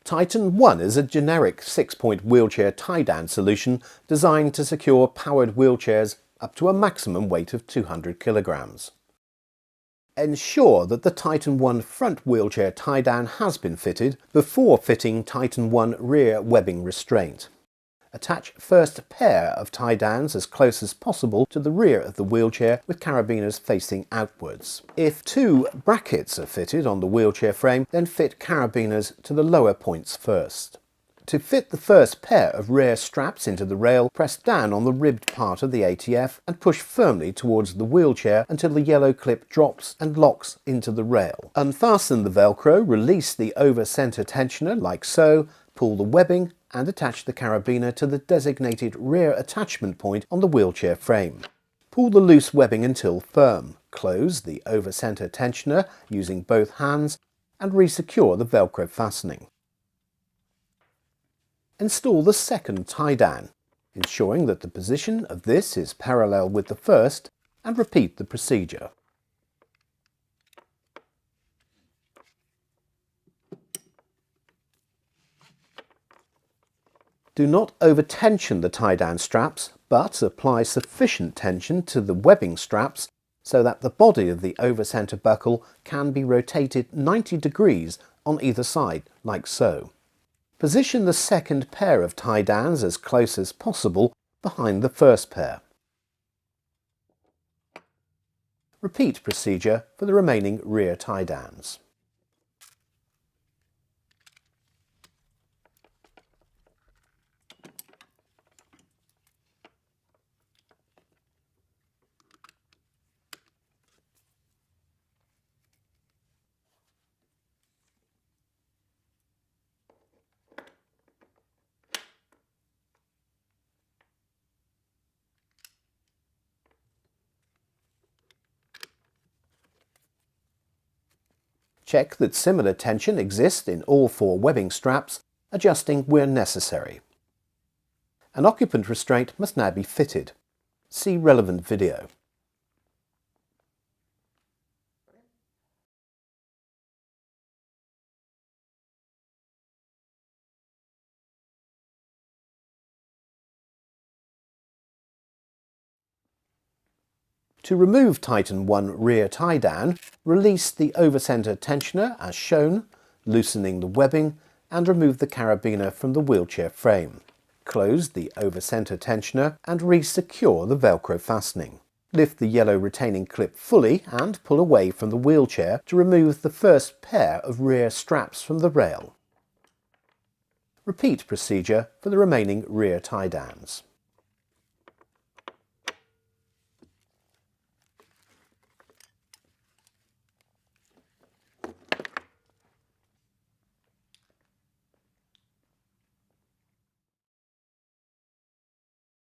Titan 1 is a generic 6-point wheelchair tie-down solution designed to secure powered wheelchairs up to a maximum weight of 200 kilograms. Ensure that the Titan 1 front wheelchair tie-down has been fitted before fitting Titan 1 rear webbing restraint. Attach first pair of tie-downs as close as possible to the rear of the wheelchair with carabiners facing outwards. If 2 brackets are fitted on the wheelchair frame, then fit carabiners to the lower points first. To fit the first pair of rear straps into the rail, press down on the ribbed part of the ATF and push firmly towards the wheelchair until the yellow clip drops and locks into the rail. Unfasten the velcro, release the over-center tensioner like so, pull the webbing and attach the carabiner to the designated rear attachment point on the wheelchair frame. Pull the loose webbing until firm. Close the over-center tensioner using both hands and resecure the velcro fastening. Install the second tie-down, ensuring that the position of this is parallel with the first, and repeat the procedure. Do not over-tension the tie-down straps, but apply sufficient tension to the webbing straps so that the body of the over-center buckle can be rotated 90 degrees on either side, like so. Position the second pair of tie-downs as close as possible behind the first pair. Repeat procedure for the remaining rear tie-downs. Check that similar tension exists in all 4 webbing straps, adjusting where necessary. An occupant restraint must now be fitted. See relevant video. To remove Titan 1 rear tie-down, release the over-center tensioner as shown, loosening the webbing, and remove the carabiner from the wheelchair frame. Close the over-center tensioner and re-secure the velcro fastening. Lift the yellow retaining clip fully and pull away from the wheelchair to remove the first pair of rear straps from the rail. Repeat procedure for the remaining rear tie-downs.